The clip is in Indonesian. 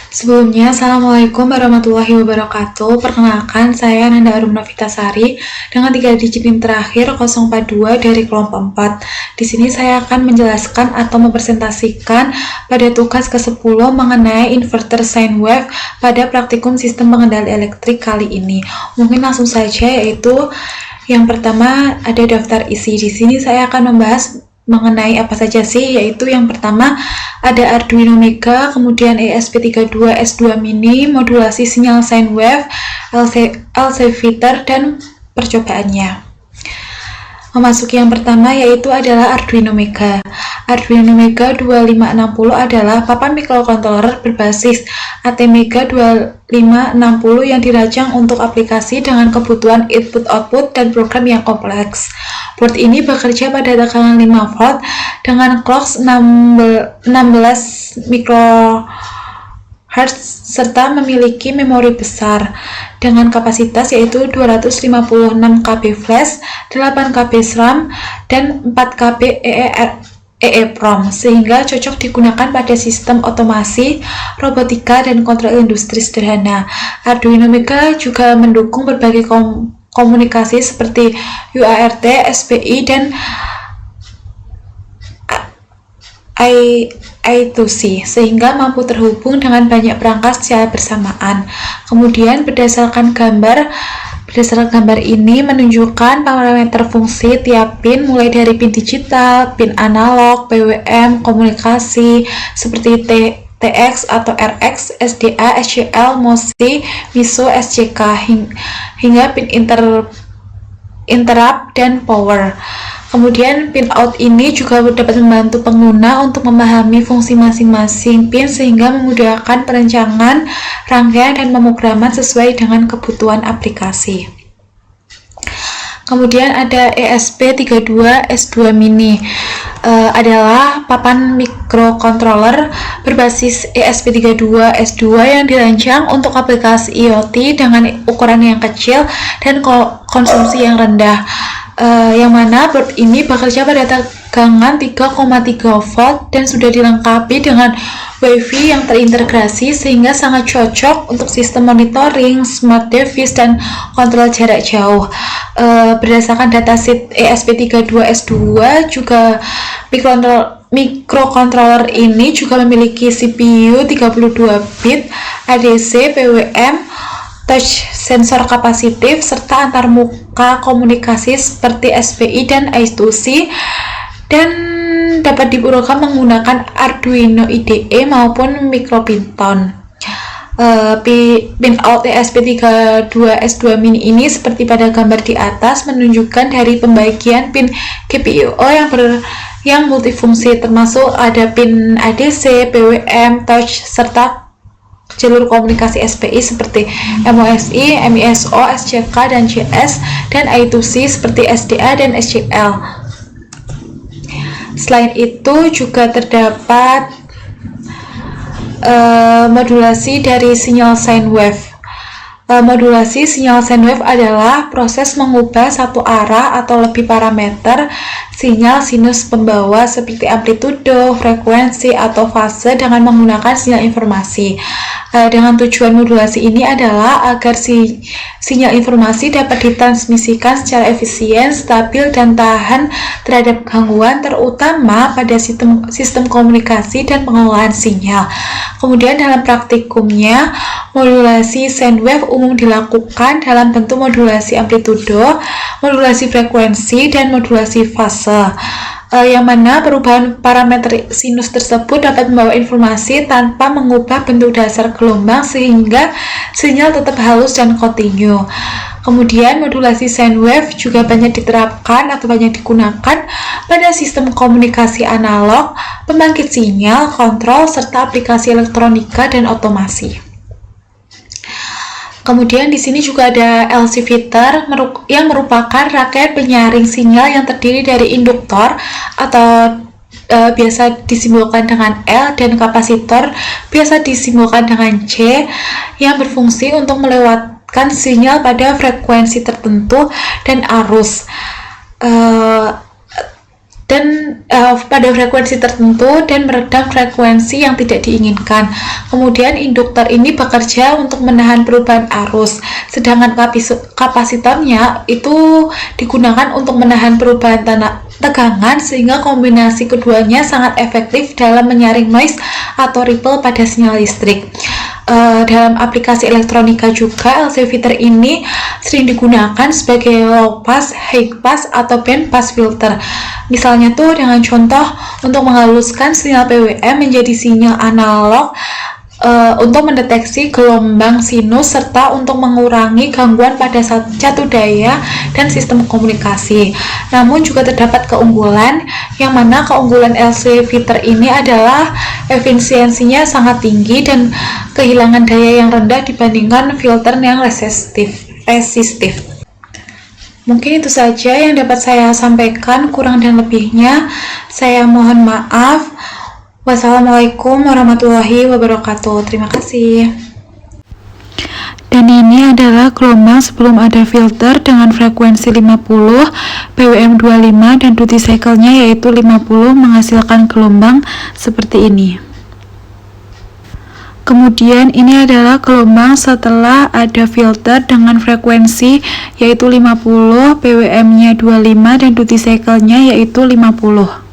Sebelumnya, Assalamualaikum warahmatullahi wabarakatuh. Perkenalkan, saya Nanda Arum Novitasari dengan 3 digit NIM terakhir 042 dari kelompok 4. Di sini saya akan menjelaskan atau mempresentasikan pada tugas ke-10 mengenai inverter sine wave pada praktikum sistem pengendali elektrik kali ini. Mungkin langsung saja, yaitu yang pertama ada daftar isi. Di sini saya akan membahas mengenai apa saja sih, yaitu yang pertama ada Arduino Mega, kemudian ESP32S2 Mini, modulasi sinyal sine wave, LC filter, dan percobaannya. Memasuki yang pertama, yaitu adalah Arduino Mega. Arduino Mega 2560 adalah papan microcontroller berbasis ATmega 2560 yang dirancang untuk aplikasi dengan kebutuhan input-output dan program yang kompleks. Board ini bekerja pada tekanan 5 volt dengan clock 16 microHz serta memiliki memori besar dengan kapasitas yaitu 256 KB flash, 8 KB RAM, dan 4 KB EEPROM, sehingga cocok digunakan pada sistem otomasi, robotika, dan kontrol industri sederhana. Arduino Mega juga mendukung berbagai komunikasi seperti UART, SPI, dan I2C, sehingga mampu terhubung dengan banyak perangkat secara bersamaan. Kemudian berdasarkan gambar ini menunjukkan parameter fungsi tiap pin mulai dari pin digital, pin analog, PWM, komunikasi seperti TX atau RX, SDA, SCL, MOSI, MISO, SCK hingga pin interrupt dan power. Kemudian pin out ini juga dapat membantu pengguna untuk memahami fungsi masing-masing pin sehingga memudahkan perencanaan, rangkaian, dan pemrograman sesuai dengan kebutuhan aplikasi. Kemudian ada ESP32S2 Mini. Adalah papan microcontroller berbasis ESP32S2 yang dirancang untuk aplikasi IoT dengan ukuran yang kecil dan konsumsi yang rendah. Yang mana board ini bekerja pada tegangan 3,3 volt dan sudah dilengkapi dengan WiFi yang terintegrasi sehingga sangat cocok untuk sistem monitoring, smart device, dan kontrol jarak jauh. Berdasarkan datasheet ESP32S2 juga microcontroller ini juga memiliki CPU 32 bit, ADC, PWM, touch sensor kapasitif, serta antarmuka komunikasi seperti SPI dan I2C, dan dapat diprogram menggunakan Arduino IDE maupun MicroPython. Pin out ESP32S2 Mini ini seperti pada gambar di atas menunjukkan dari pembagian pin GPIO yang multifungsi, termasuk ada pin ADC, PWM, touch, serta jalur komunikasi SPI seperti MOSI, MISO, SCK, dan CS, dan I2C seperti SDA dan SCL. Selain itu juga terdapat modulasi dari sinyal sine wave. Modulasi sinyal sine wave adalah proses mengubah satu arah atau lebih parameter sinyal sinus pembawa seperti amplitudo, frekuensi, atau fase dengan menggunakan sinyal informasi. Dengan tujuan modulasi ini adalah agar sinyal informasi dapat ditransmisikan secara efisien, stabil, dan tahan terhadap gangguan, terutama pada sistem komunikasi dan pengelolaan sinyal. Kemudian dalam praktikumnya, modulasi sine wave umum dilakukan dalam bentuk modulasi amplitudo, modulasi frekuensi, dan modulasi fase. Yang mana perubahan parameter sinus tersebut dapat membawa informasi tanpa mengubah bentuk dasar gelombang sehingga sinyal tetap halus dan kontinu. Kemudian modulasi sine wave juga banyak diterapkan atau banyak digunakan pada sistem komunikasi analog, pembangkit sinyal, kontrol, serta aplikasi elektronika dan otomasi. Kemudian di sini juga ada LC filter yang merupakan rangkaian penyaring sinyal yang terdiri dari induktor atau biasa disimbolkan dengan L, dan kapasitor biasa disimbolkan dengan C, yang berfungsi untuk melewatkan sinyal pada frekuensi tertentu dan arus. dan pada frekuensi tertentu dan meredam frekuensi yang tidak diinginkan. Kemudian induktor ini bekerja untuk menahan perubahan arus, sedangkan kapasitornya itu digunakan untuk menahan perubahan tegangan, sehingga kombinasi keduanya sangat efektif dalam menyaring noise atau ripple pada sinyal listrik. Dalam aplikasi elektronika juga, LC filter ini sering digunakan sebagai low pass, high pass, atau band pass filter. Misalnya tuh dengan contoh untuk menghaluskan sinyal PWM menjadi sinyal analog, untuk mendeteksi gelombang sinus, serta untuk mengurangi gangguan pada satu daya dan sistem komunikasi. Namun juga terdapat keunggulan, yang mana keunggulan LC filter ini adalah efisiensinya sangat tinggi dan kehilangan daya yang rendah dibandingkan filter yang resistif. Mungkin itu saja yang dapat saya sampaikan, kurang dan lebihnya saya mohon maaf. Wassalamualaikum warahmatullahi wabarakatuh. Terima kasih. Dan ini adalah gelombang sebelum ada filter dengan frekuensi 50, PWM 25, dan duty cycle-nya yaitu 50, menghasilkan gelombang seperti ini. Kemudian ini adalah gelombang setelah ada filter dengan frekuensi yaitu 50, PWM-nya 25, dan duty cycle-nya yaitu 50.